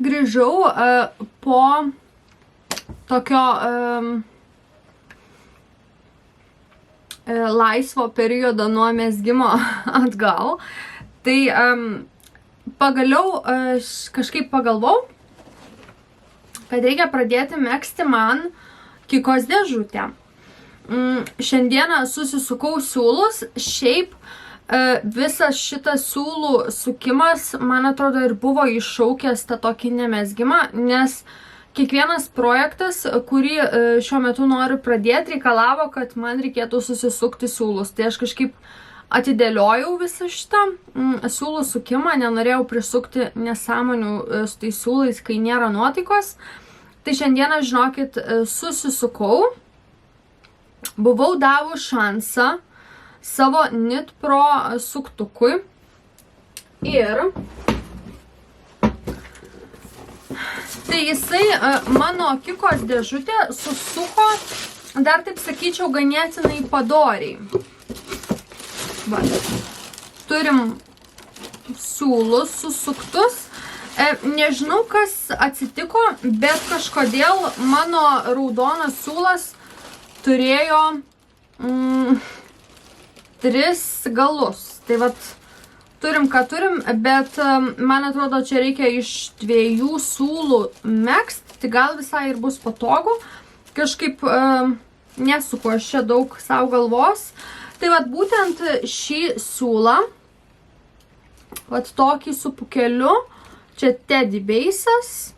Grįžau po tokio laisvo periodo nuo mezgimo atgal. Tai pagaliau kažkaip pagalvau, kad reikia pradėti megzti man Kikos dėžutę. Šiandieną susisukau siūlus, šiaip visas šitas siūlų sukimas, man atrodo, ir buvo iššaukęs tą tokį nemezgimą, nes kiekvienas projektas, kurį šiuo metu noriu pradėti, reikalavo, kad man reikėtų susisukti siūlus. Tai aš kažkaip atidėliojau visą šitą siūlų sukimą, nenorėjau prisukti nesąmonių su tais siūlais, kai nėra nuotaikos. Tai šiandieną, žinokit, susisukau, buvau davus šansą savo Knit Pro suktukui ir tai jisai mano Kikos dėžutė susuko, dar taip sakyčiau, ganėtinai padoriai. Va. Turim siūlus susuktus. Nežinau, kas atsitiko, bet kažkodėl mano raudonas siūlas turėjo 3 galus. Tai vat, turim ką turim, bet man atrodo, čia reikia iš 2 siūlų megzt, tai gal visai ir bus patogu. Kažkaip nesuku aš čia daug savo galvos. Tai vat būtent šį siūlą, vat tokį su pukeliu, čia Teddy Base'as.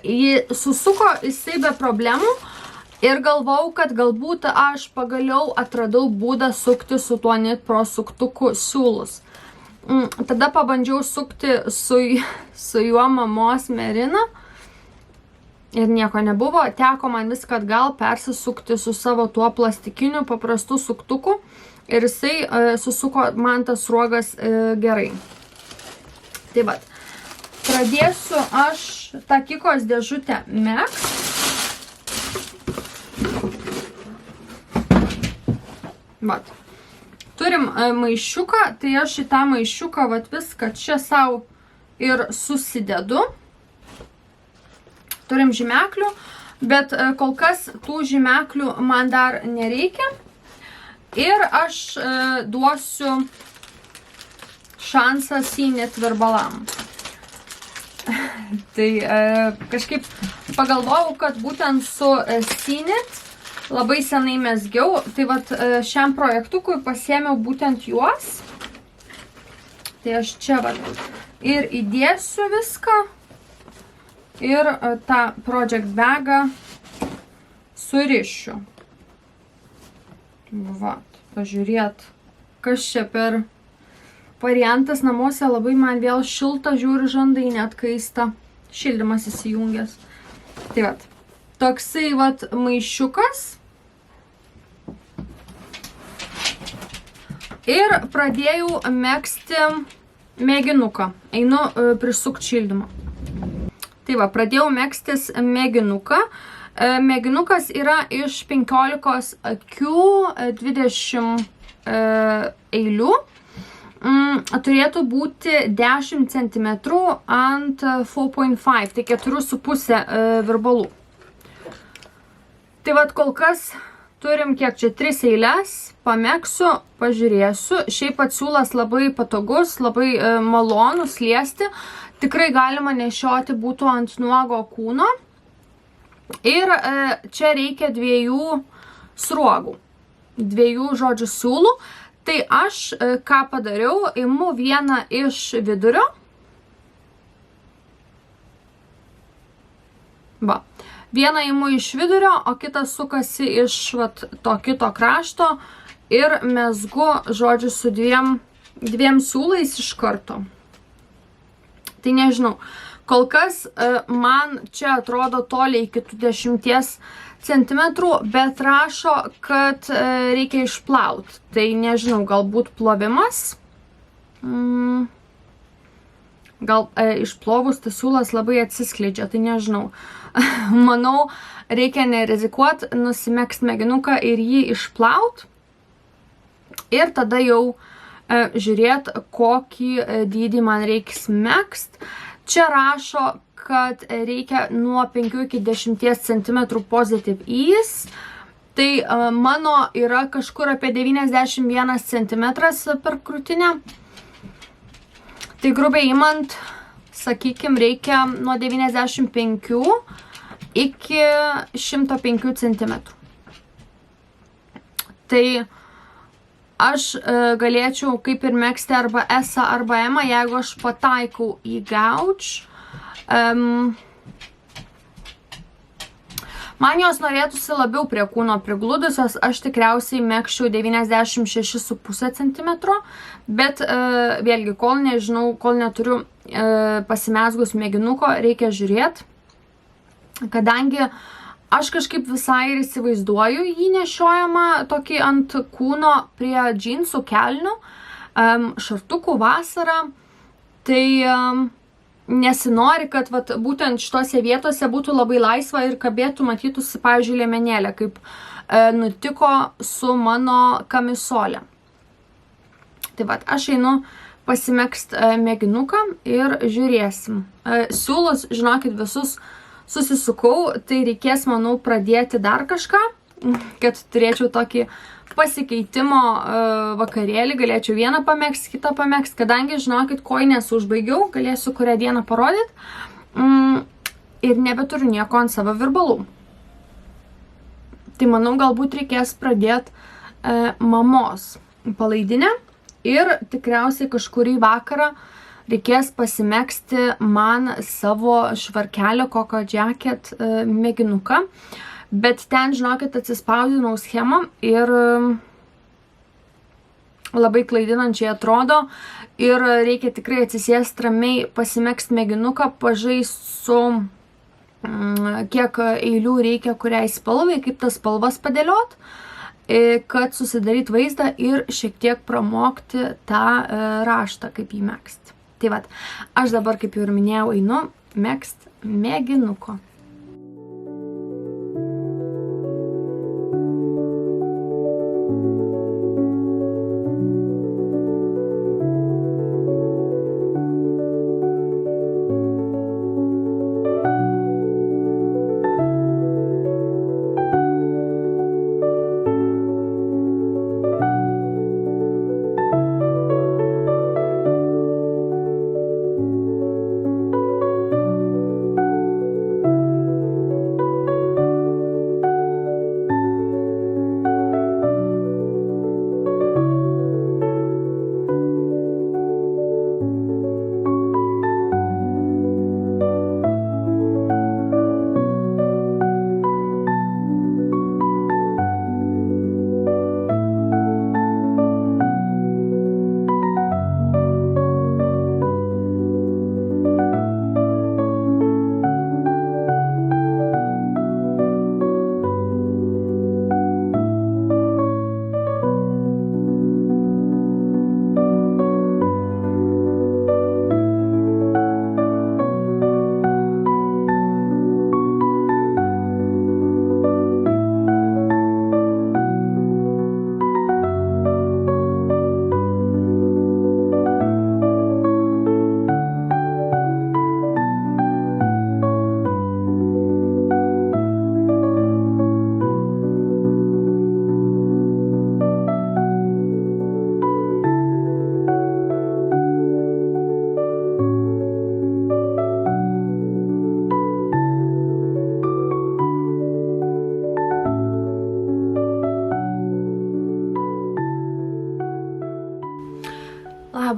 Jį susuko jisai be problemų. Ir galvau, kad galbūt aš pagaliau atradau būdą sukti su tuo Knit Pro suktuku siūlus. Tada pabandžiau sukti su juo mamos merina. Ir nieko nebuvo. Teko man viską atgal persisukti su savo tuo plastikiniu paprastu suktuku. Ir jisai susuko man tas sruogas gerai. Tai vat. Pradėsiu aš tą Kikos dėžutę megzt. Vat. Turim maišiuką, tai aš į tą maišiuką vat viską čia savo ir susidedu. Turim žymeklių, bet kol kas tų žymeklių man dar nereikia. Ir aš duosiu šansą Knit virbalam. Tai kažkaip pagalvojau, kad būtent su Sinit labai senai mezgiau. Tai vat šiam projektukui pasiėmiau būtent juos. Tai aš čia vat ir įdėsiu viską. Ir tą project bagą surišiu. Vat, pažiūrėt, kas čia per variantas. Namuose labai man vėl šilta, žiūri žandai, net kaista. Šildymas įsijungęs. Tai vat, toksai vat maišiukas. Ir pradėjau megzti mėginuką. Einu prisukti šildymą. Tai va, pradėjau megztis mėginuką. Mėginukas yra iš 15 akių, 20 eilių. Turėtų būti 10 cm ant 4.5, tai 4,5 virbalų. Tai vat kol kas turim kiek čia 3 eilės, pamegsiu, pažiūrėsiu. Šiaip atsiūlas labai patogus, labai malonus liesti. Tikrai galima nešioti būtų ant nuogo kūno. Ir čia reikia 2 sruogų, 2 žodžių siūlų. Tai aš ką padariau, imu vieną iš vidurio. Va. Vieną imu iš vidurio, o kitas sukasi iš vat, to kito krašto ir mezgu, žodžiu, su dviem siūlais iš karto. Tai nežinau, kol kas man čia atrodo toliai iki 10 cm, bet rašo, kad reikia išplauti. Tai nežinau, galbūt plovimas. Gal išplovus tas siūlas labai atsiskleidžia, tai nežinau. Manau, reikia nerizikuoti, nusimegzti mėginuką ir jį išplauti. Ir tada jau žiūrėt, kokį dydį man reikia megzti. Čia rašo, kad reikia nuo 5 iki 10 cm positive ease. Tai mano yra kažkur apie 91 cm per krūtinę. Tai grubiai imant, sakykime, reikia nuo 95 iki 105 cm. Tai aš galėčiau kaip ir megzti arba S arba M, jeigu aš pataikau į gauč. Man jos norėtųsi labiau prie kūno prigludusios, aš tikriausiai megzčiau 96,5 cm, bet vėlgi, kol nežinau, kol neturiu pasimezgus mėginuko, reikia žiūrėti, kadangi aš kažkaip visai ir įsivaizduoju jį nešiojama tokį ant kūno prie džinsų kelnių, šartukų vasarą, tai nesinori, kad vat, būtent šitose vietose būtų labai laisva ir kabėtų, matytųsi, pavyzdžiui, liemenėlė, kaip nutiko su mano kamisolė. Tai vat, aš einu pasimegzti mėginuką ir žiūrėsim. Siūlus, žinokit, visus susisukau, tai reikės, manau, pradėti dar kažką, kad turėčiau tokį pasikeitimo vakarėlį, galėčiau vieną pamegzti, kitą pamegzti, kadangi, žinokit, kojines užbaigiau, galėsiu kurią dieną parodyti ir nebeturiu nieko ant savo virbalų. Tai, manau, galbūt reikės pradėti mamos palaidinę ir tikriausiai kažkurį vakarą reikės pasimegzti man savo švarkelio Coco Jacket mėginuką. Bet ten, žinokit, atsispausdinau schemą ir labai klaidinančiai atrodo. Ir reikia tikrai atsisėsti ramiai, pasimegzti mėginuką, pažaisti su kiek eilių reikia kuriai spalvai, kaip tas spalvas padėliot, kad susidaryt vaizdą ir šiek tiek pramokti tą raštą, kaip jį megzti. Tai vat, aš dabar, kaip jau ir minėjau, einu megzti mėginuko.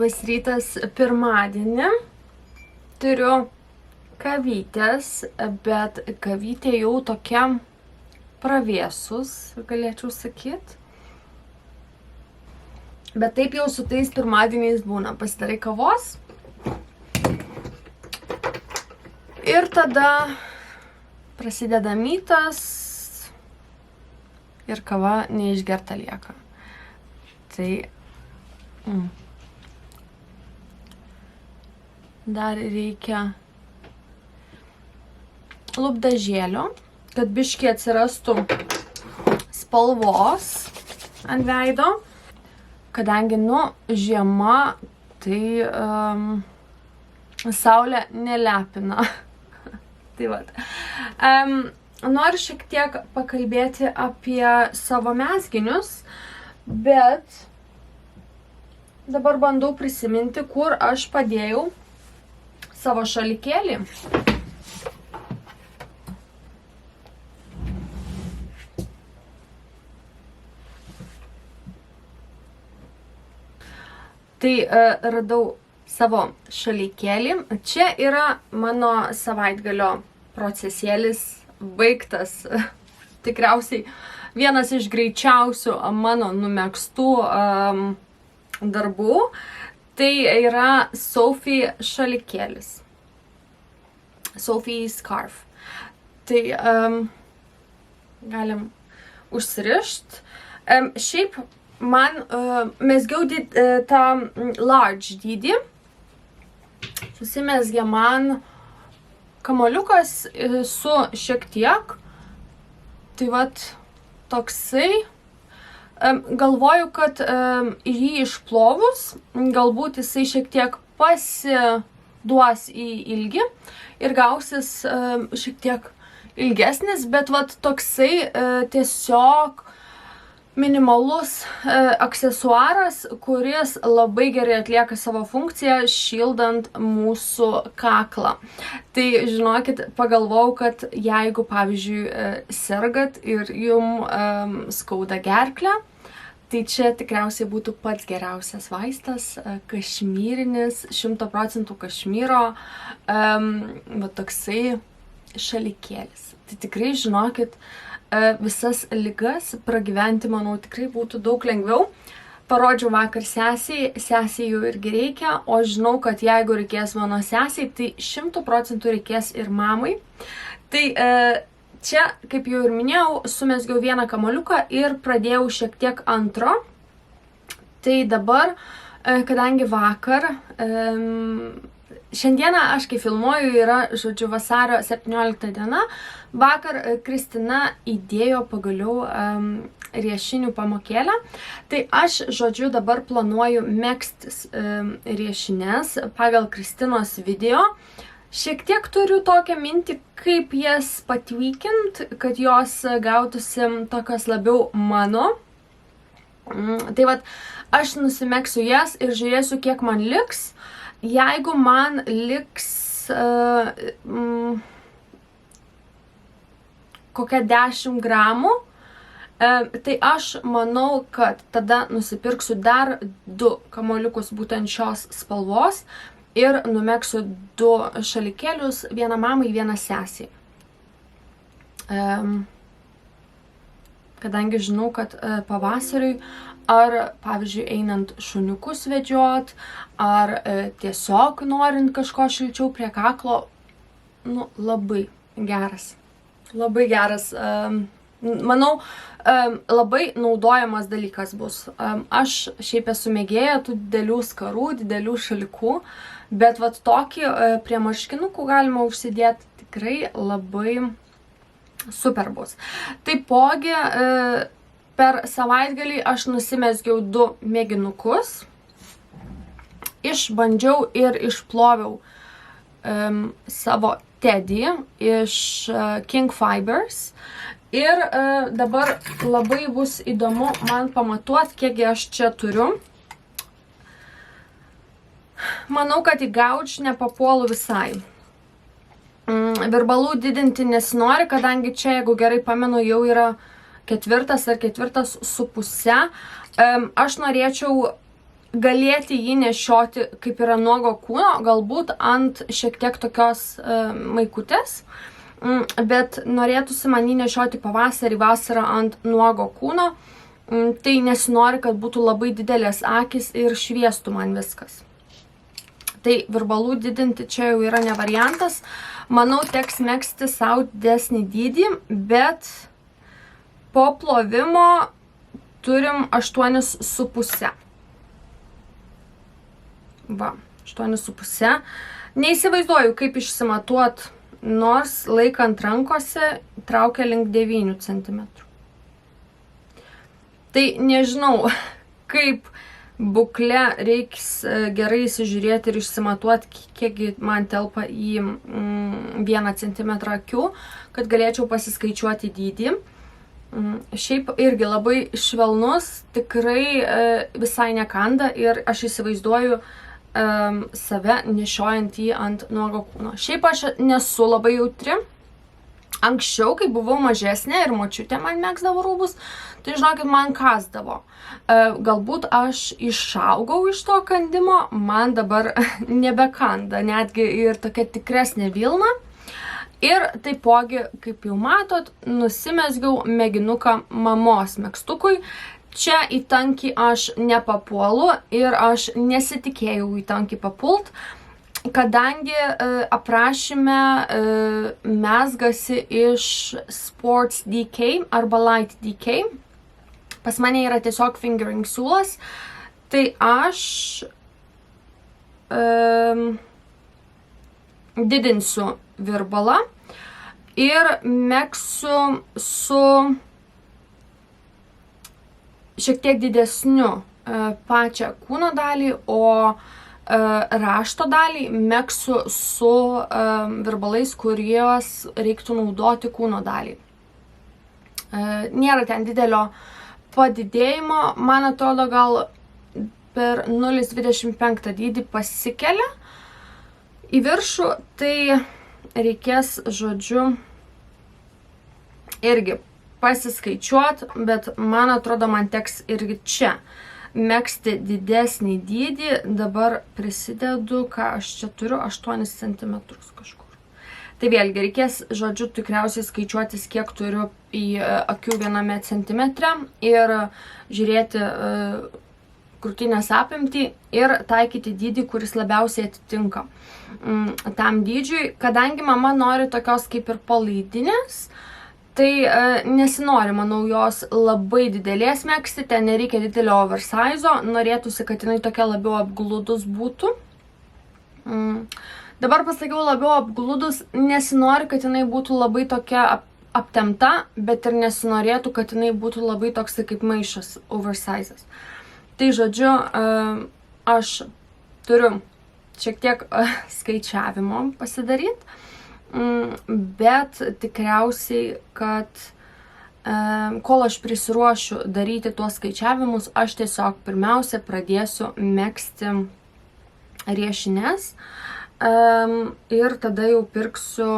Labas rytas pirmadienį. Turiu kavytės, bet kavytė jau tokia pravėsus, galėčiau sakyti. Bet taip jau su tais pirmadieniais būna. Pasidarai kavos. Ir tada prasideda mytas ir kava neišgerta lieka. Tai dar reikia lūpdažėlio, kad biškį atsirastų spalvos ant veido. Kadangi, žiema, tai saulė nelepina. Tai vat. Noriu šiek tiek pakalbėti apie savo mezginius, bet dabar bandau prisiminti, kur aš padėjau savo šalikėlį. Tai radau savo šalikėlį. Čia yra mano savaitgalio procesėlis baigtas. Tikriausiai vienas iš greičiausių mano numegztų darbų. Tai yra Sophie šalikėlis. Sophie scarf. Tai galim užsirišt. Šiaip man mezgiau tą large dydį. Susimezgė man kamoliukas su šiek tiek. Tai vat toksai. Galvoju, kad jį išplovus, galbūt jisai šiek tiek pasiduos į ilgį ir gausis šiek tiek ilgesnis, bet vat toksai tiesiog minimalus aksesuaras, kuris labai gerai atlieka savo funkciją, šildant mūsų kaklą. Tai žinokit, pagalvojau, kad jeigu, pavyzdžiui, sergat ir jum skauda gerklę, tai čia tikriausiai būtų pats geriausias vaistas, kašmyrinis, 100% kašmyro, va toksai šalikėlis. Tai tikrai žinokit, visas ligas pragyventi, manau, tikrai būtų daug lengviau. Parodžiau vakar sesiai jau irgi reikia, o žinau, kad jeigu reikės mano sesiai, tai 100% reikės ir mamai. Tai čia, kaip jau ir minėjau, sumezgiau vieną kamoliuką ir pradėjau šiek tiek antro. Tai dabar, kadangi vakar, šiandieną aš, kai filmuoju, yra, žodžiu, vasario 17 diena. Vakar Kristina įdėjo pagaliau riešinių pamokėlę. Tai aš, žodžiu, dabar planuoju megztis riešines pagal Kristinos video. Šiek tiek turiu tokią mintį, kaip jas patvykint, kad jos gautųsi tokios labiau mano. Tai vat, aš nusimegsiu jas ir žiūrėsiu, kiek man liks. Jeigu man liks kokia 10 gramų, tai aš manau, kad tada nusipirksiu dar 2 kamoliukus būtent šios spalvos ir numegsiu 2 šalikėlius, vieną mamai, vieną sesiai. Kadangi žinau, kad pavasariui ar, pavyzdžiui, einant šuniukus vedžiot, ar tiesiog norint kažko šilčiau prie kaklo, labai geras. Labai geras, manau, labai naudojamas dalykas bus. Aš šiaip esu mėgėja tų didelių skarų, didelių šalikų, bet vat tokį prie marškinukų galima užsidėti tikrai labai super bus. Taipogi, per savaitgalį aš nusimezgiau 2 mėginukus, išbandžiau ir išploviau savo Teddy iš King Fibers ir dabar labai bus įdomu man pamatuoti, kiek aš čia turiu. Manau, kad į gauč nepapuolu visai. Virbalų didinti nesinori, kadangi čia, jeigu gerai pamenu, jau yra 4 ar 4,5. Aš norėčiau galėti jį nešioti kaip yra nuogo kūno, galbūt ant šiek tiek tokios maikutės, bet norėtųsi man jį nešioti pavasarį, vasarą ant nuogo kūno, tai nesinori, kad būtų labai didelės akys ir šviestų man viskas. Tai virbalų didinti čia jau yra ne variantas. Manau, teks megzti savo didesnį dydį, bet po plovimo turim 8,5. Va, 8,5. Neįsivaizduoju, kaip išsimatuot, nors laikant rankose traukia link 9 cm. Tai nežinau, kaip būklę reiks gerai įsižiūrėti ir išsimatuoti, kiekgi man telpa į 1 cm akių, kad galėčiau pasiskaičiuoti dydį. Šiaip irgi labai švelnus, tikrai visai nekanda ir aš įsivaizduoju save nešiojant jį ant nuogo kūno. Šiaip aš nesu labai jautri. Anksčiau, kai buvau mažesnė ir močiutė man megzdavo rūbus, tai žinokit, man kasdavo. Galbūt aš išaugau iš to kandimo, man dabar nebekanda, netgi ir tokia tikresnė vilna. Ir taipogi, kaip jau matot, nusimezgiau mėginuką mamos megztukui. Čia į tankį aš nepapuolu ir aš nesitikėjau į tankį papult, kadangi aprašyme mezgasi iš Sports DK arba Light DK. Pas mane yra tiesiog fingering siūlas, tai aš didinsiu virbalą ir megsiu su šiek tiek didesniu pačią kūno dalį, o rašto dalį megsiu su virbalais, kuriuos reiktų naudoti kūno dalį. Nėra ten didelio padidėjimo, man atrodo, gal per 0,25 dydį pasikelia į viršų, tai reikės, žodžiu, irgi pasiskaičiuoti, bet man atrodo, man teks irgi čia megzti didesnį dydį. Dabar prisidedu, ką aš čia turiu, 8 cm kažkur. Tai vėlgi reikės, žodžiu, tikriausiai skaičiuotis, kiek turiu į akių 1 centimetre ir žiūrėti krūtinės apimtį ir taikyti dydį, kuris labiausiai atitinka tam dydžiui. Kadangi mama nori tokios kaip ir palaidinės, tai nesinori, manau, jos labai didelės megzti, ten nereikia didelio oversizo, norėtųsi, kad jinai tokia labiau apgludus būtų. Dabar pasakiau labiau apgludus, nesinori, kad jinai būtų labai tokia aptempta, bet ir nesinorėtų, kad jinai būtų labai toks kaip maišas, oversizas. Tai žodžiu, aš turiu šiek tiek skaičiavimo pasidaryti, bet tikriausiai, kad kol aš prisiruošiu daryti tuos skaičiavimus, aš tiesiog pirmiausia pradėsiu megzti riešines ir tada jau pirksiu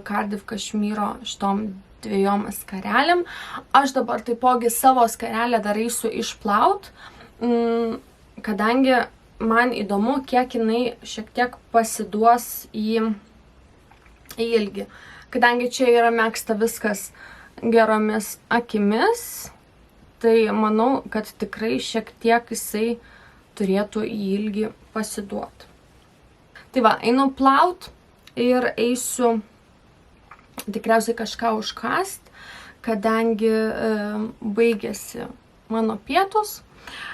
Cardiff Kašmyro šitom 2 skarelėm. Aš dabar taipogi savo skarelę dar eisiu išplaut, kadangi man įdomu, kiek jinai šiek tiek pasiduos į ilgį. Kadangi čia yra megzta viskas geromis akimis, tai manau, kad tikrai šiek tiek jisai turėtų į ilgį pasiduoti. Tai va, einu plaut ir eisiu tikriausiai kažką užkast, kadangi baigėsi mano pietus.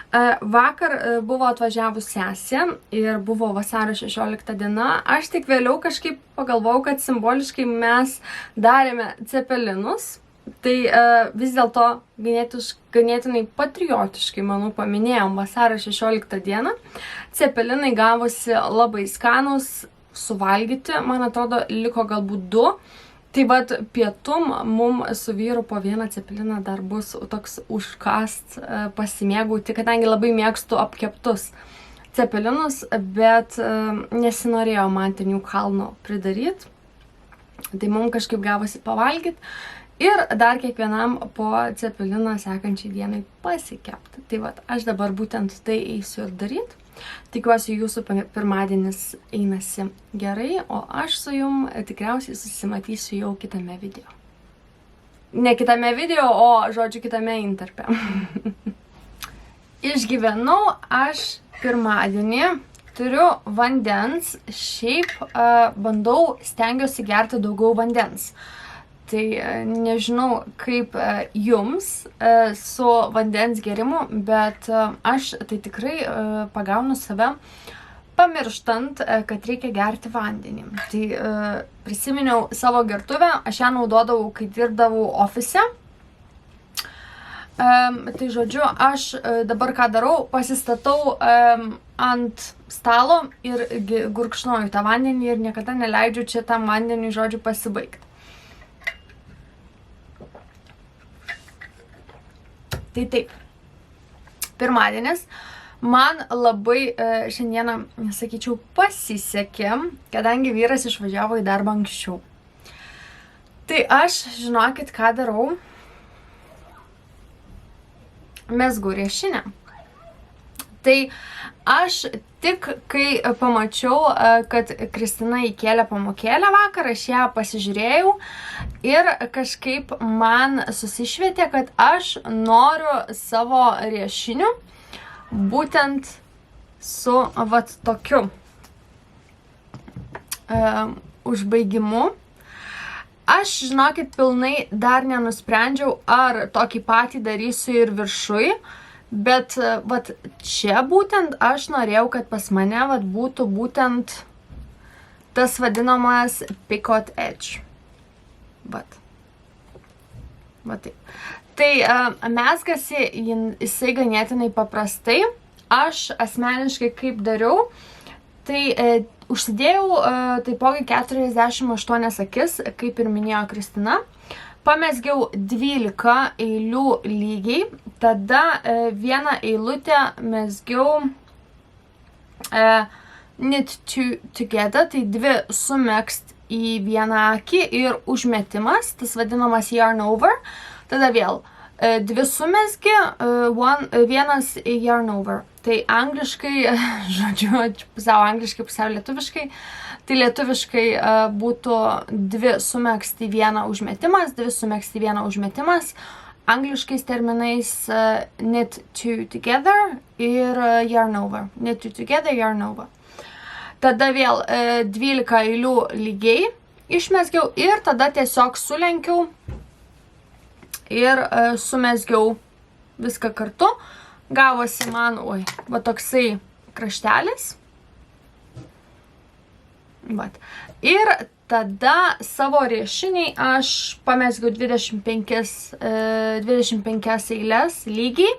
Vakar buvo atvažiavus sesė ir buvo vasario 16 diena. Aš tik vėliau kažkaip pagalvojau, kad simboliškai mes darėme cepelinus. Tai vis dėlto ganėtinai patriotiškai, manau, paminėjom vasario 16 dieną. Cepelinai gavosi labai skanus, suvalgyti, man atrodo, liko galbūt 2. Tai vat pietum mum su vyru po 1 cepeliną dar bus toks užkast pasimėgauti, kadangi labai mėgstu apkeptus cepelinus, bet nesinorėjo man ten jų kalno pridaryti. Tai mum kažkaip gavosi pavalgyti. Ir dar kiekvienam po cepeliną sekančiai dienai pasikepti. Tai vat, aš dabar būtent tai eisiu ir daryti. Tikiuosi, jūsų pirmadienis einasi gerai, o aš su jum tikriausiai susimatysiu jau kitame video. Ne kitame video, o, žodžiu, kitame interpe. Išgyvenau aš pirmadienį, turiu vandens, šiaip stengiuosi gerti daugiau vandens. Tai nežinau kaip jums su vandens gerimu, bet aš tai tikrai pagaunu save pamirštant, kad reikia gerti vandenį. Tai prisiminiau savo gertuvę, aš ją naudodavau, kai dirbdavau ofise. Tai žodžiu, aš dabar ką darau, pasistatau ant stalo ir gurkšnoju tą vandenį ir niekada neleidžiu čia tam vandeniui, žodžiu, pasibaigti. Tai taip, pirmadienis man labai šiandieną, sakyčiau, pasisekė, kadangi vyras išvažiavo į darbą anksčiau. Tai aš, žinokit, ką darau, mezgu riešinę. Tai aš tik kai pamačiau, kad Kristina įkėlė pamokėlę vakar, aš ją pasižiūrėjau ir kažkaip man susišvietė, kad aš noriu savo riešinių būtent su vat tokiu užbaigimu. Aš, žinokit, pilnai dar nenusprendžiau, ar tokį patį darysiu ir viršui. Bet vat čia būtent aš norėjau, kad pas mane vat būtų būtent tas vadinamas picot edge. Vat. Vat taip. Tai mezgasi jisai ganėtinai paprastai. Aš asmeniškai kaip dariau, tai užsidėjau taipogi 48 akis, kaip ir minėjo Kristina. Pamezgiau 12 eilių lygiai, tada vieną eilutę mezgiau knit together, tai dvi sumegzt į vieną akį ir užmetimas, tas vadinamas yarn over, tada vėl dvi sumezgi, vienas yarn over. Tai angliškai, žodžiu, pusiau angliškai, pusiau lietuviškai. Tai lietuviškai būtų dvi sumegzti vieną užmetimas, dvi sumegzti vieną užmetimas. Angliškais terminais knit two together ir yarn over. Knit two together, yarn over. Tada vėl 12 eilių lygiai išmezgiau ir tada tiesiog sulenkiau ir sumezgiau viską kartu. Gavosi man, va toksai kraštelis. Vat. Ir tada savo riešiniai aš pamezgiau 25 eilės lygiai.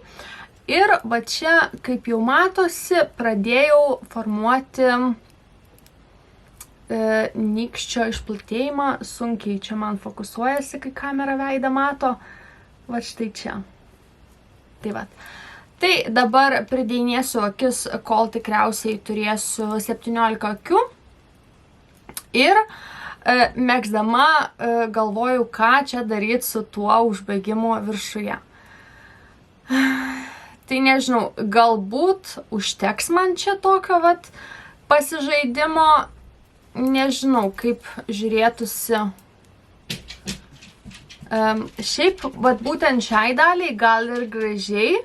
Ir va čia, kaip jau matosi, pradėjau formuoti nykščio išplatėjimą. Sunkiai čia man fokusuojasi, kai kamera veidą mato. Va štai čia. Tai va. Tai dabar pridėjinėsiu akis, kol tikriausiai turėsiu 17 akių. Ir megzdama galvoju, ką čia daryti su tuo užbaigimu viršuje. Tai nežinau, galbūt užteks man čia tokio vat pasižaidimo. Nežinau, kaip žiūrėtųsi. Šiaip, vat būtent šiai daliai gal ir gražiai.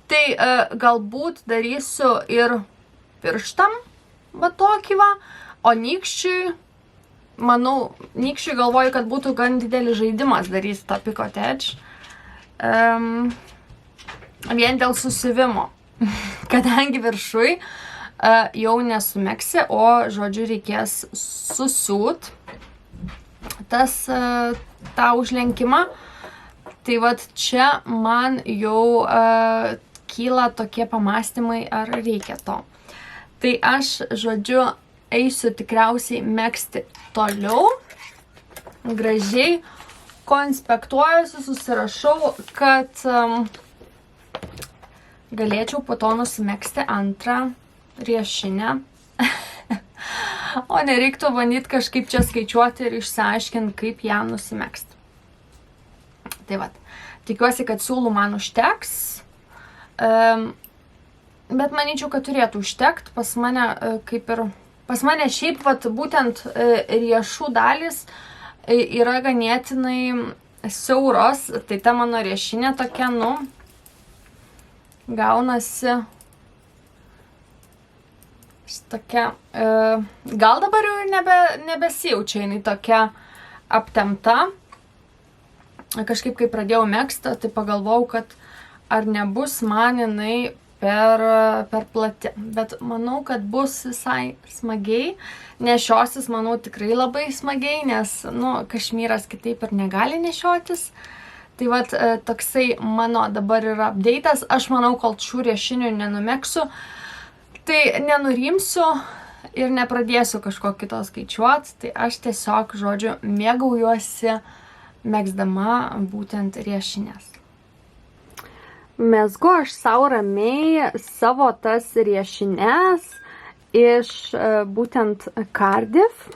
Tai galbūt darysiu ir pirštam va tokį va, o nykščiui, manau, nykščiui galvoju, kad būtų gan didelis žaidimas daryti tą picot edge. Vien dėl susivimo, kadangi viršui jau nesumegsi, o žodžiu reikės susiūt tą užlenkimą. Tai vat čia man jau kyla tokie pamąstymai, ar reikia to. Tai aš, žodžiu, eisiu tikriausiai megzti toliau. Gražiai konspektuojuosi, susirašau, kad galėčiau po to nusimegzti antrą riešinę. O nereiktų bandyti kažkaip čia skaičiuoti ir išsiaiškinti, kaip ją nusimegzti. Tai vat, tikiuosi, kad siūlų man užteks, bet manyčiau, kad turėtų užtekt. Pas mane šiaip vat, būtent riešų dalys yra ganėtinai siauros, tai ta mano riešinė tokia, gaunasi tokia, gal dabar jau nebesijaučia jinai tokia aptempta. Kažkaip, kai pradėjau megzti, tai pagalvojau, kad ar nebus man jinai per plati. Bet manau, kad bus visai smagiai. Nešiosis, manau, tikrai labai smagiai, nes, kašmyras kitaip ir negali nešiotis. Tai vat, toksai mano dabar yra update'as. Aš manau, kol šių riešinių nenumegsiu, tai nenurimsiu ir nepradėsiu kažko kito skaičiuoti. Tai aš tiesiog, žodžiu, mėgaujuosi megzdama būtent riešinės. Mezgu aš savo ramiai savo tas riešinės iš būtent Cardiff.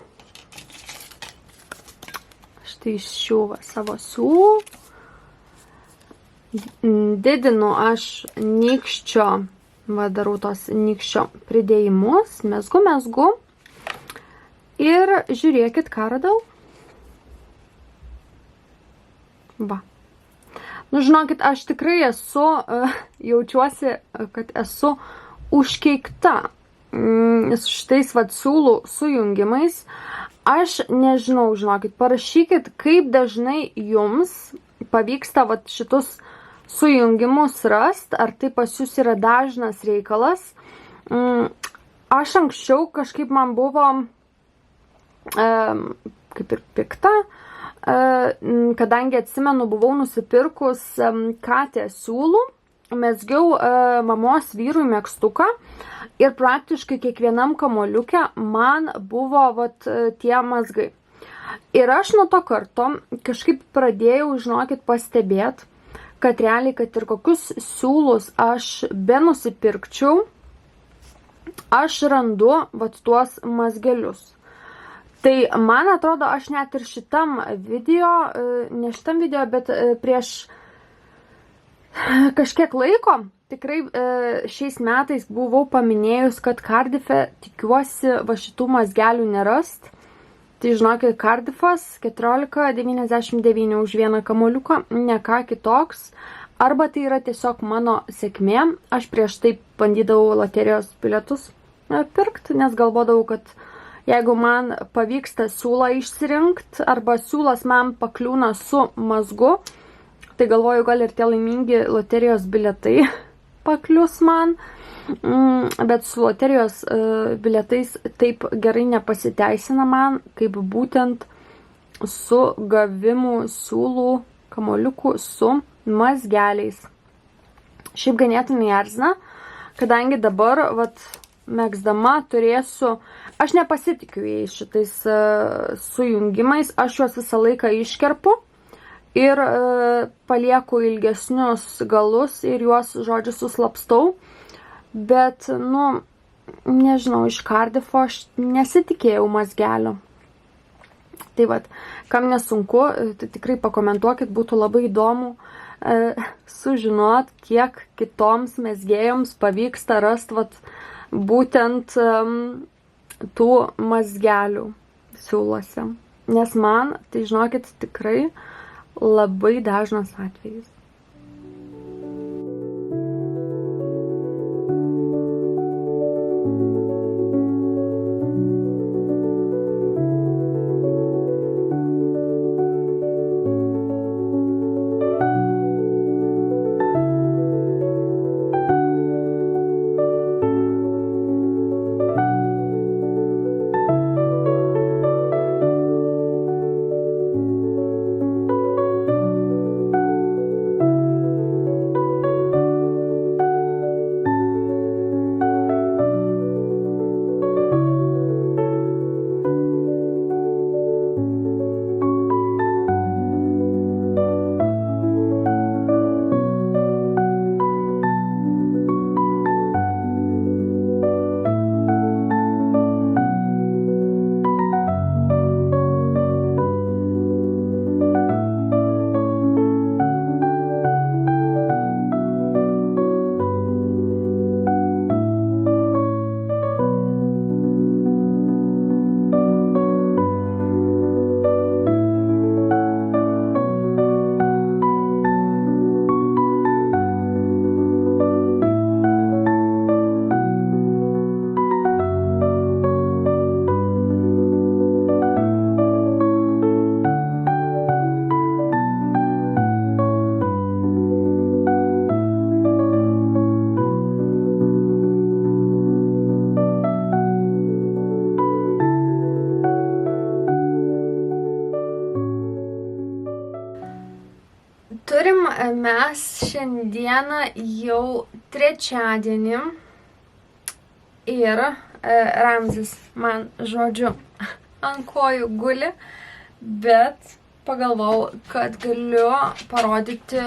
Štai iš šių savo siūlų. Didinu aš nykščio, darau tos nykščio pridėjimus, mezgu. Ir žiūrėkit, ką radau. Va. Žinokit, aš tikrai jaučiuosi, kad esu užkeikta šitais siūlų sujungimais. Aš nežinau, žinokit, parašykit, kaip dažnai jums pavyksta šitus sujungimus rast, ar tai pas jūs yra dažnas reikalas. Aš anksčiau kažkaip man buvo kaip ir pikta, kadangi atsimenu, buvau nusipirkus katę siūlų, mezgiau mamos vyrui megztuką ir praktiškai kiekvienam kamoliuke man buvo tie mazgai. Ir aš nuo to karto kažkaip pradėjau, žinokit, pastebėti, kad realiai, kad ir kokius siūlus aš benusipirkčiau, aš randu tuos mazgelius. Tai man atrodo, aš net ir šitam video, ne šitam video, bet prieš kažkiek laiko, tikrai šiais metais buvau paminėjus, kad Cardiffe tikiuosi šitų mazgelių nerast. Tai žinokit, Cardiffas 14,99 už vieną kamoliuką, ne ką kitoks. Arba tai yra tiesiog mano sėkmė. Aš prieš tai bandydavau loterijos bilietus pirkti, nes galvodavau, kad jeigu man pavyksta siūlą išsirinkti, arba siūlas man pakliūna su mazgu, tai galvoju, gal ir tie laimingi loterijos bilietai paklius man. Bet su loterijos bilietais taip gerai nepasiteisina man, kaip būtent su gavimu siūlų kamoliukų su mazgeliais. Šiaip ganėtinai erzina, kadangi dabar, megzdama turėsiu, aš nepasitikiu jais šitais sujungimais, aš juos visą laiką iškerpu ir palieku ilgesnius galus ir juos, žodžiu, suslapstau. Bet, nežinau, iš Cardiffo aš nesitikėjau mazgelio. Tai kam nesunku, tai tikrai pakomentuokit, būtų labai įdomu sužinot, kiek kitoms mezgėjoms pavyksta rast būtent tų mazgelių siūluose. Nes man, tai žinokit, tikrai labai dažnas atvejis. mes šiandieną jau trečiadienį ir Ramzis man, žodžiu, ant kojų guli, bet pagalvojau, kad galiu parodyti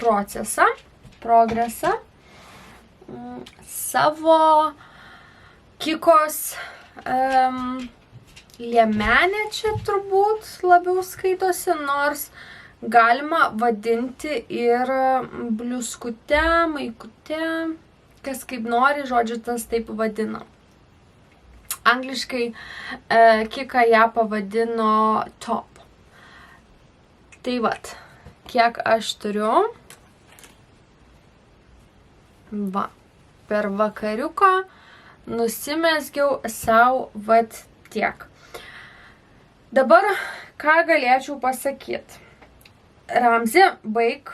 progresą savo Kikos liemenė čia turbūt labiau skaitosi, nors galima vadinti ir bliuskute, maikute, kas kaip nori, žodžiu, tas taip vadina. Angliškai Kika ją pavadino top. Tai vat, kiek aš turiu. Va, per vakariuką nusimezgiau savo vat tiek. Dabar, ką galėčiau pasakyti? Ramzi, baik.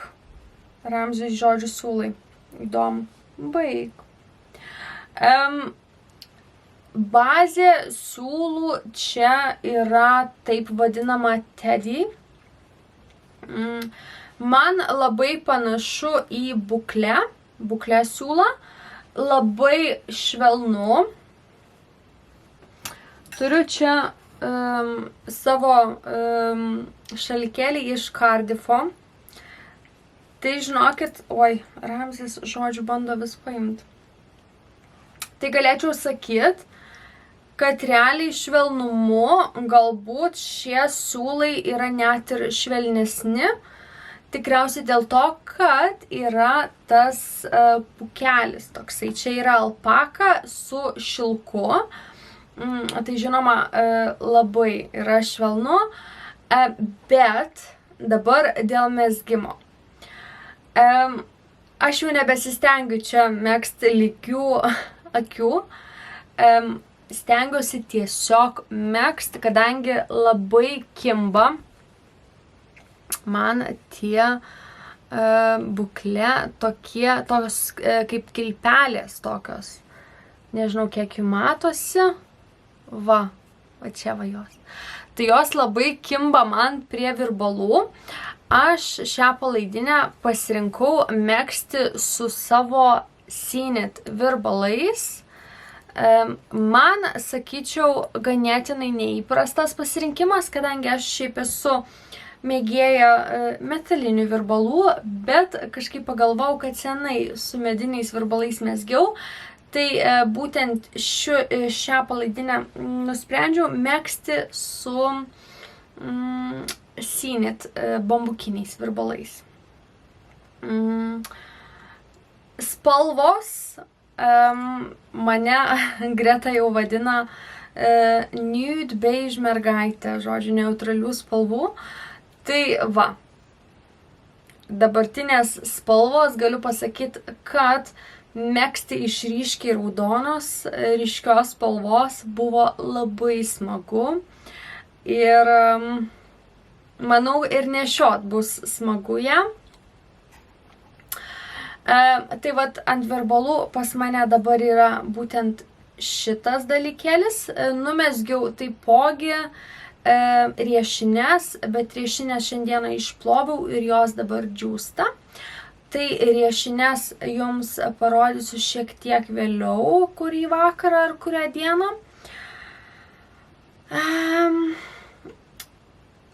Ramzi, žodžiu, siūlai. Įdomu. Baik. Bazė siūlų čia yra taip vadinama Teddy. Man labai panašu į buklę siūlą. Labai švelnu. Turiu čia savo šalikėlį iš Cardiffo. Tai žinokit, oi, Ramzis, žodžiu, bando vis paimti. Tai galėčiau sakyti, kad realiai švelnumu galbūt šie siūlai yra net ir švelnesni. Tikriausiai dėl to, kad yra tas pukelis toksai. Čia yra alpaka su šilku. Tai žinoma, labai yra švelnu, bet dabar dėl mezgimo. Aš jau nebesistengiu čia megzti lygių akių. Stengiuosi tiesiog megzti, kadangi labai kimba man tie bukle tokios kaip kilpelės tokios. Nežinau, kiek jų matosi. Va čia va jos. Tai jos labai kimba man prie virbalų. Aš šią palaidinę pasirinkau megzti su savo Seenit virbalais. Man, sakyčiau, ganėtinai neįprastas pasirinkimas, kadangi aš šiaip esu mėgėja metalinių virbalų, bet kažkaip pagalvojau, kad senai su mediniais virbalais mezgiau. Tai būtent šią palaidinę nusprendžiau megzti su Seenit bambukiniais virbalais. Spalvos mane Greta jau vadina nude beige mergaitė, žodžiu, neutralių spalvų. Tai va, dabartinės spalvos galiu pasakyti, kad megzti iš ryškiai raudonos, ryškios spalvos buvo labai smagu. Ir manau, ir nešiot bus smagu ją. Tai vat ant virbalų pas mane dabar yra būtent šitas dalykėlis. Numezgiau taipogi riešines, bet riešinės šiandieną išploviau ir jos dabar džiūsta. Tai riešines jums parodysiu šiek tiek vėliau, kurį vakarą ar kurią dieną.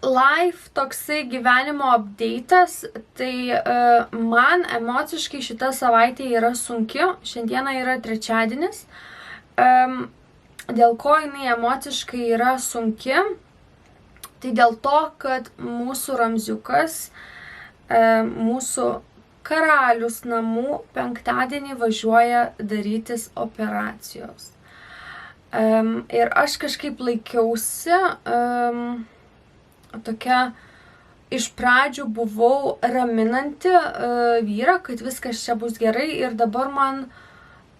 Life toksai gyvenimo update'as, tai man emociškai šita savaitė yra sunki. Šiandieną yra trečiadienis. Dėl ko jinai emociškai yra sunki? Tai dėl to, kad mūsų Ramziukas, mūsų karalius namų penktadienį važiuoja darytis operacijos. Ir aš kažkaip laikiausi tokia, iš pradžių buvau raminanti vyrą, kad viskas čia bus gerai, ir dabar man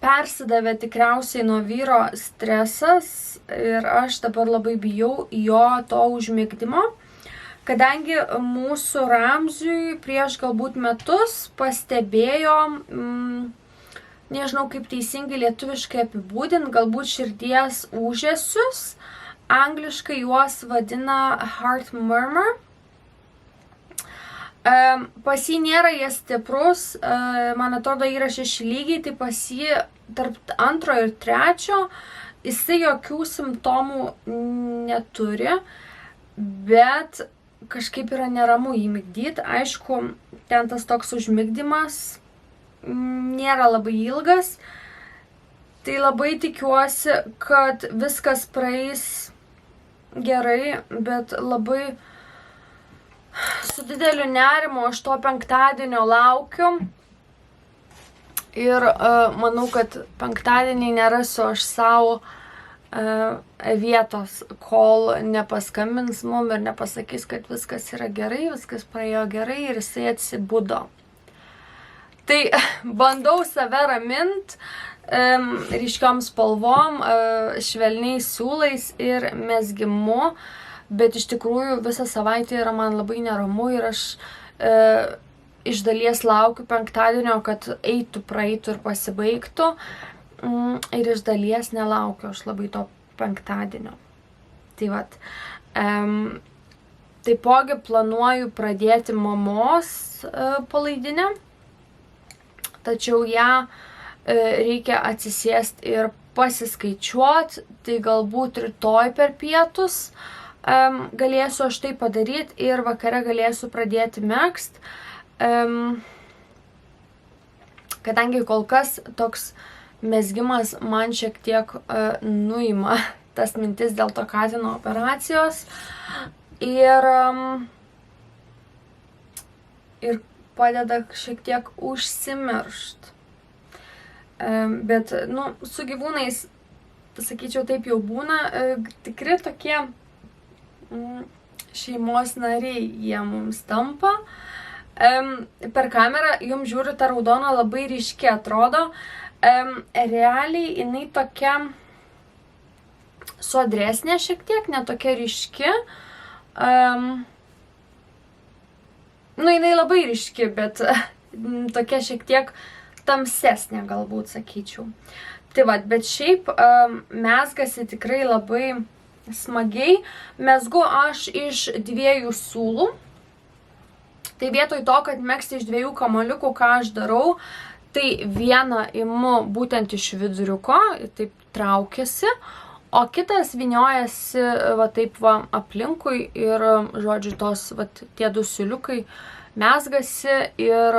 persidavė tikriausiai nuo vyro stresas ir aš dabar labai bijau jo to užmigdymo, kadangi mūsų Ramziui prieš galbūt metus pastebėjo, nežinau kaip teisingai lietuviškai apibūdint, galbūt širdies ūžesius. Angliškai juos vadina heart murmur. Pas jį nėra jie stiprus, man atrodo yra 6 lygiai, tai pas jį tarp 2 ir 3 jisai jokių simptomų neturi, bet kažkaip yra neramu jį migdyti. Aišku, ten tas toks užmigdymas nėra labai ilgas, tai labai tikiuosi, kad viskas praeis gerai, bet labai su dideliu nerimu aš to penktadienio laukiu ir manau, kad penktadienį nerasiu aš savo vietos, kol nepaskambins mum ir nepasakys, kad viskas yra gerai, viskas praėjo gerai ir jisai atsibudo. Tai bandau save ramint ryškiom spalvom, švelniais siūlais ir mezgimu, bet iš tikrųjų visą savaitę yra man labai neramu ir aš iš dalies laukiu penktadienio, kad eitų, praeitų ir pasibaigtų, ir iš dalies nelaukiu aš labai to penktadienio. Tai vat. Taipogi planuoju pradėti mamos palaidinę, tačiau ją reikia atsisėsti ir pasiskaičiuoti, tai galbūt rytoj per pietus galėsiu aš tai padaryti ir vakare galėsiu pradėti megzt, kadangi kol kas toks mezgimas man šiek tiek nuima tas mintis dėl to katino operacijos ir padeda šiek tiek užsimiršt. Bet, su gyvūnais, sakyčiau, taip jau būna, tikri tokie šeimos nariai jie mums tampa. Per kamerą jums žiūriu, ta raudona labai ryški atrodo. Realiai jinai tokia sodresnė šiek tiek, ne tokia ryški. Jinai labai ryški, bet tokia šiek tiek tamsesnė galbūt, sakyčiau. Tai vat, bet šiaip mezgasi tikrai labai smagiai. Mezgu aš iš 2 siūlų. Tai vietoj to, kad megzti iš 2 kamuoliukų, ką aš darau, tai vieną imu būtent iš viduriuko, taip traukiasi, o kitas vyniojasi va taip va aplinkui ir, žodžiu, tie 2 siūliukai mezgasi ir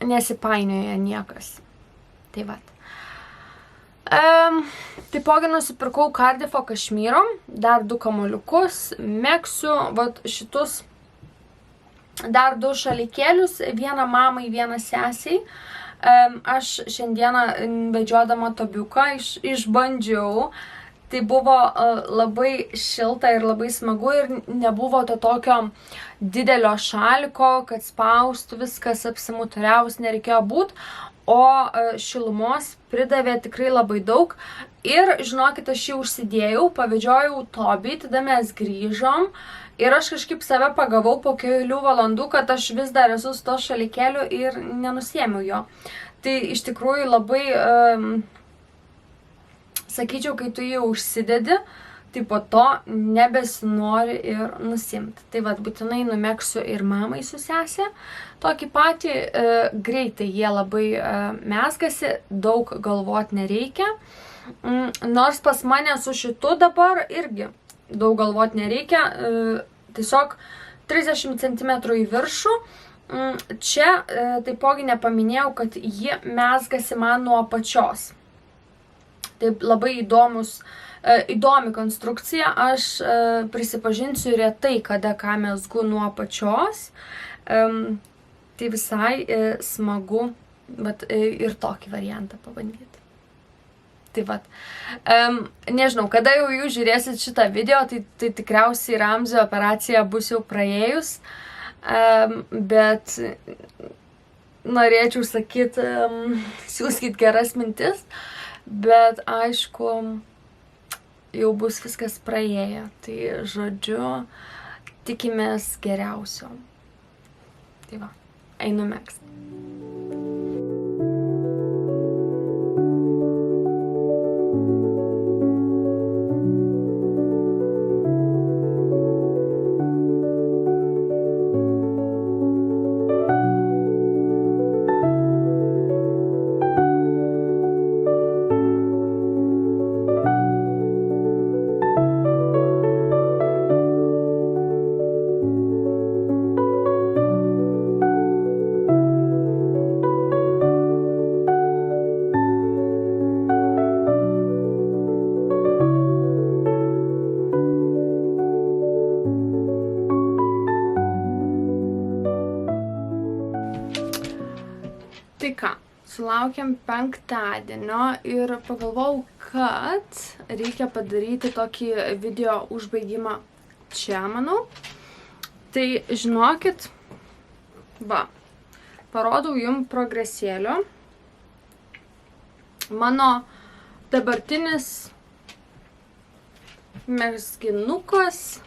nesipainioja niekas. Tai vat. Taipogi nusipirkau Kardifo kašmyro, dar 2 kamuoliukus, megsiu vat šitus dar 2 šalikėlius, vieną mamai, vieną sesiai. Aš šiandieną vedžiodama Tobiuką išbandžiau. Tai buvo labai šilta ir labai smagu ir nebuvo to tokio didelio šaliko, kad spaustų viskas apsimuturiavus nereikėjo būt, o šilumos pridavė tikrai labai daug. Ir žinokit, aš jį užsidėjau, pavedžiojau Tobį, tada mes grįžom ir aš kažkaip save pagavau po kelių valandų, kad aš vis dar esu su to šalikėliu ir nenusiėmiau jo. Tai iš tikrųjų labai... Sakyčiau, kai tu jį užsidedi, tai po to nebesinori ir nusimti. Tai vat, būtinai numegsiu ir mamai su sesė. Tokį patį, greitai jie labai mezgasi, daug galvot nereikia. Nors pas mane su šitu dabar irgi daug galvot nereikia. Tiesiog 30 cm į viršų. Čia taipogi nepaminėjau, kad ji mezgasi man nuo apačios. Taip labai įdomi konstrukcija. Aš prisipažinsiu retai, kada ką mezgu nuo apačios. Tai visai smagu ir tokį variantą pabandyti. Tai vat. Nežinau, kada jau jūs žiūrėsit šitą video, tai tikriausiai Ramzio operacija bus jau praėjus. Bet norėčiau sakyti, siūskit geras mintis. Bet aišku, jau bus viskas praėję. Tai žodžiu, tikimės geriausio. Tai va, einu megzti. Tai ką, sulaukėm penktadienio ir pagalvojau, kad reikia padaryti tokį video užbaigimą čia, manau. Tai žinokit, parodau jums progresėlio. Mano dabartinis mezginukas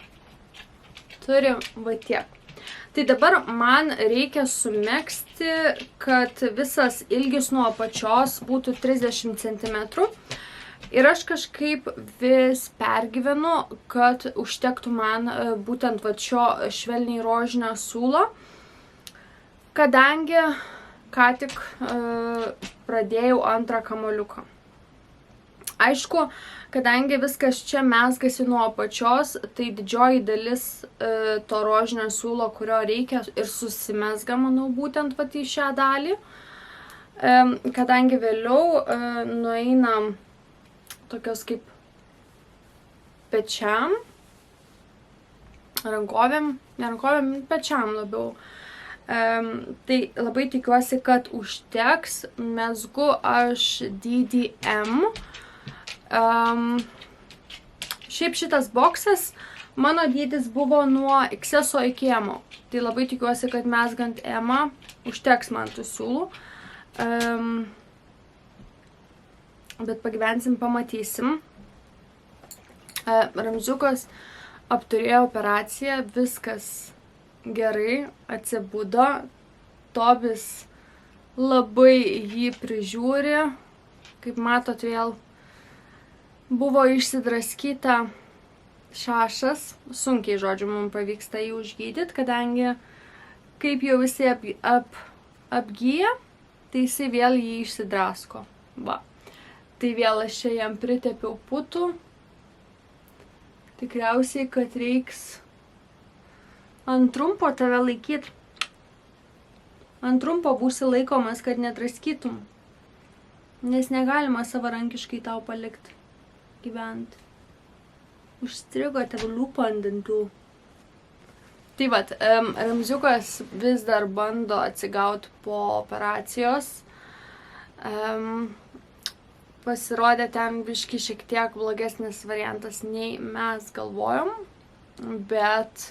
turi va tiek. Tai dabar man reikia sumegzti, kad visas ilgis nuo apačios būtų 30 cm. Ir aš kažkaip vis pergyvenu, kad užtektų man būtent va šio švelniai rožinio siūlo, kadangi ką tik pradėjau antrą kamuoliuką. Aišku, kadangi viskas čia mezgasi nuo apačios, tai didžioji dalis to rožinio siūlo, kurio reikia, ir susimezga, manau, būtent vat į šią dalį. Kadangi vėliau nueina tokios kaip pečiam, rankovėm, pečiam labiau. Tai labai tikiuosi, kad užteks. Mezgu aš dydį M. Šiaip šitas boksas, mano dydis buvo nuo XS iki M. Tai labai tikiuosi, kad mezgant M užteks man tų siūlų. Bet pagyvensim, pamatysim. Ramziukas apturėjo operaciją, viskas gerai, atsibudo. Tobis labai jį prižiūri. Kaip matot, vėl buvo išsidraskyta šašas. Sunkiai, žodžiu, mums pavyksta jį užgydyti, kadangi kaip jau visi apgyja, tai jisai vėl jį išsidrasko. Va. Tai vėl aš čia jam pritepiau putų. Tikriausiai, kad reiks ant trumpo tave laikyti. Ant trumpo būsi laikomas, kad nedraskytum. Nes negalima savarankiškai tau palikti gyventi. Užstrigo tavo lūpą ant dantų. Tai vat, Ramziukas vis dar bando atsigauti po operacijos. Pasirodė ten biški šiek tiek blogesnis variantas, nei mes galvojom, bet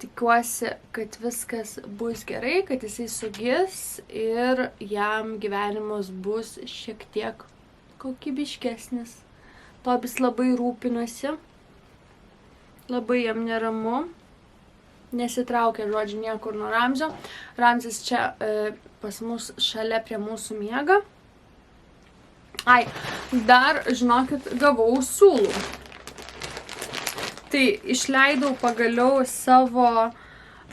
tikiuosi, kad viskas bus gerai, kad jisai sugis ir jam gyvenimas bus šiek tiek kokybiškesnis. Tobis labai rūpinosi, labai jam neramu, nesitraukė, žodžiu, niekur nuo Ramzio. Ramzis čia pas mus šalia prie mūsų miega. Ai, dar, žinokit, gavau siūlų. Tai išleidau pagaliau savo,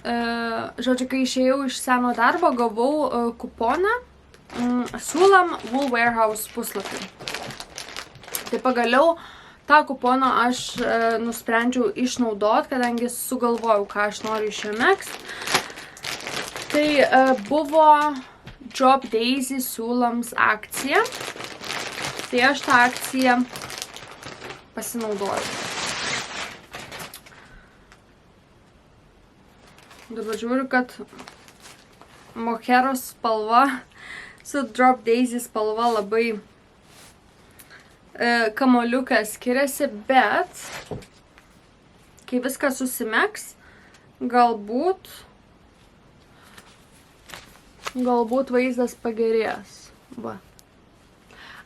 žodžiu, kai išėjau iš seno darbo, gavau kuponą siūlam Wool Warehouse puslapį. Tai pagaliau tą kuponą aš nusprendžiau išnaudoti, kadangi sugalvojau, ką aš noriu iš jo megzti. Tai buvo Drop Daisy siūlams akcija. Tai aš tą akciją pasinaudoju. Dabar žiūriu, kad moheros spalva su Drop Daisy spalva labai kamuoliukas skiriasi, bet kai viskas susimegs, galbūt vaizdas pagerės. Va.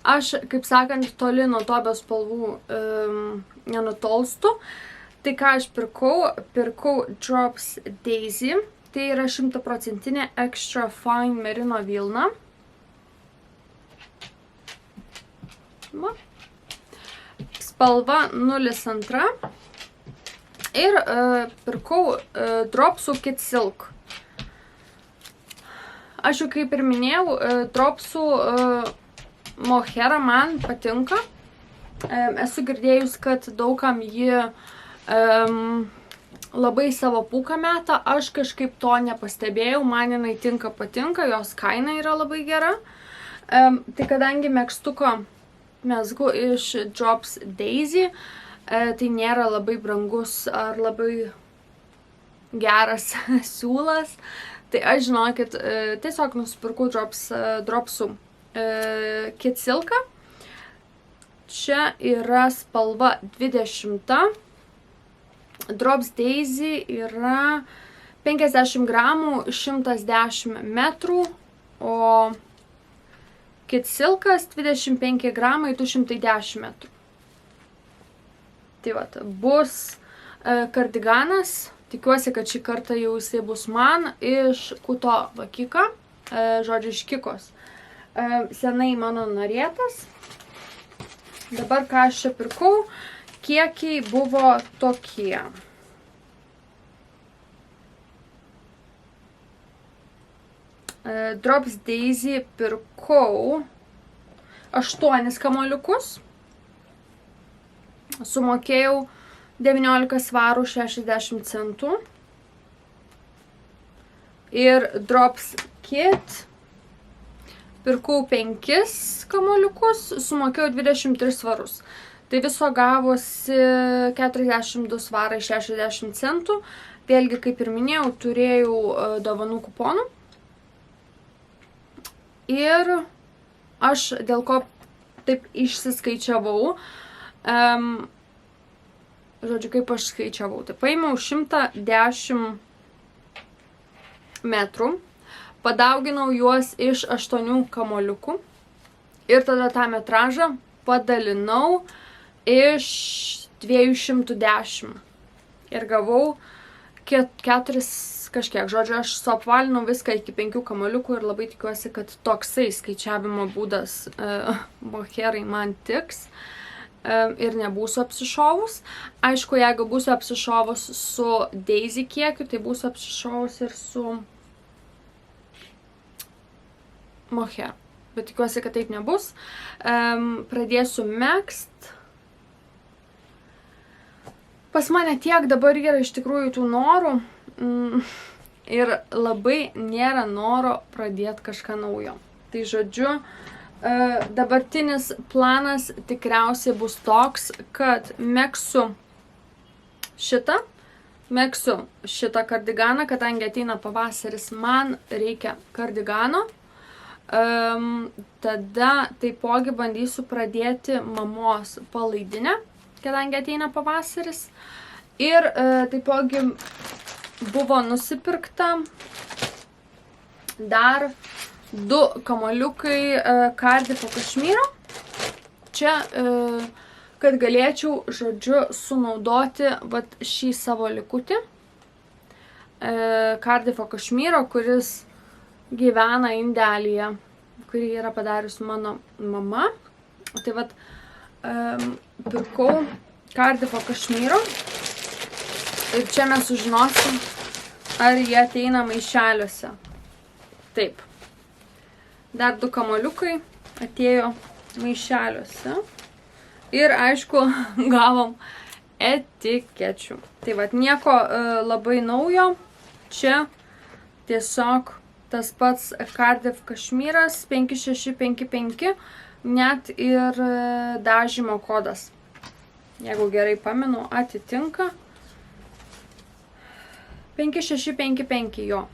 Aš, kaip sakant, toli nuo Tobio spalvų nenutolstu. Tai ką aš pirkau Drops Daisy. Tai yra 100% extra fine merino vilna. Va. Spalva 02. Ir pirkau Dropsų Kid Silk. Aš jau kaip ir minėjau, Dropsų mohera man patinka. Esu girdėjus, kad daugam ji labai savo pūką meta. Aš kažkaip to nepastebėjau, man jinai patinka, jos kaina yra labai gera. Tai kadangi megztuko mezgu iš Drops Daisy, tai nėra labai brangus ar labai geras siūlas, Tai aš žinokit, tiesiog nusipirkau dropsų Kit Silką. Čia yra spalva 20. Drops Daisy yra 50 gramų, 110 metrų, o Kit Silkas 25 gramai, 210 metrų. Tai vat, bus kardiganas. Tikiuosi, kad šį kartą jau jisai bus man iš Kuto Vakika, žodžiu, iš Kikos. Senai mano norėtas. Dabar ką aš čia pirkau, kiekiai buvo tokie. Drops Daisy pirkau 8 kamuoliukus. Sumokėjau 19 svarų 60 centų. Ir Drops Kit pirkau 5 kamuoliukus, sumokėjau 23 svarus. Tai viso gavosi 42 svarai 60 centų. Vėlgi, kaip ir minėjau, turėjau dovanų kuponų. Ir aš dėl ko taip išsiskaičiavau, žodžiu, kaip aš skaičiavau, tai paėmiau 110 metrų, padauginau juos iš 8 kamuoliukų ir tada tą metražą padalinau iš 210 ir gavau 4 kažkiek. Žodžiu, aš suapvalinau viską iki 5 kamuoliukų ir labai tikiuosi, kad toksai skaičiavimo būdas moherai man tiks ir nebūsiu apsišovus. Aišku, jeigu būsiu apsišovus su Daisy kiekiu, tai būsiu apsišovus ir su moher. Bet tikiuosi, kad taip nebus. Pradėsiu megzt. Pas mane tiek dabar yra iš tikrųjų tų norų. Ir labai nėra noro pradėti kažką naujo. Tai žodžiu, dabartinis planas tikriausiai bus toks, kad megsiu šitą kardiganą, kadangi ateina pavasaris, man reikia kardigano. Tada taipogi bandysiu pradėti mamos palaidinę, kadangi ateina pavasaris. Ir taipogi buvo nusipirkta dar 2 kamuoliukai Kardifo Kašmyro. Čia, kad galėčiau, žodžiu, sunaudoti vat šį savo likutį. Kardifo Kašmyro, kuris gyvena indelyje, kurį yra padarius mano mama. Tai vat pirkau Kardifo Kašmyro. Ir čia mes sužinosim, ar jie ateina maišeliuose. Taip. Dar 2 kamuoliukai atėjo maišeliuose. Ir aišku, gavom etikečių. Tai vat nieko labai naujo. Čia tiesiog tas pats Kardif Kašmyras 5655, net ir dažymo kodas. Jeigu gerai pamenu, atitinka. 5655 jo.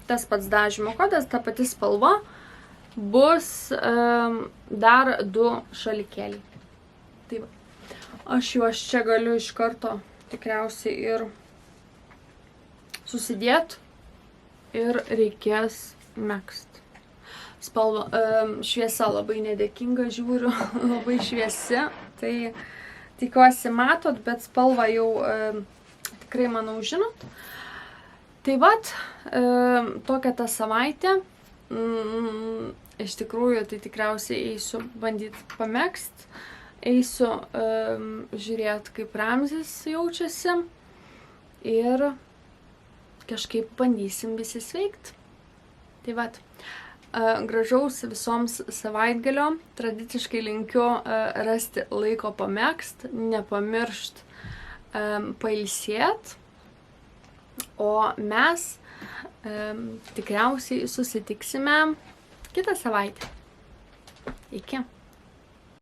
Tas pats dažymo kodas, ta pati spalva, bus dar 2 šalikėliai. Tai va. Aš juos čia galiu iš karto tikriausiai ir susidėti ir reikės megzt. Spalva, šviesa labai nedėkinga, žiūriu, labai šviesi, tai tikiuosi matot, bet spalvą jau tikrai, manau, žinot. Tai vat, tokia ta savaitė. Iš tikrųjų, tai tikriausiai eisiu bandyti pamegzt. Eisiu žiūrėti, kaip Ramzis jaučiasi. Ir kažkaip bandysim visi sveikti. Tai vat, gražaus visoms savaitgalio. Tradiciškai linkiu rasti laiko pamegzt, nepamiršt pailsėt. O mes tikriausiai susitiksime kitą savaitę. Iki.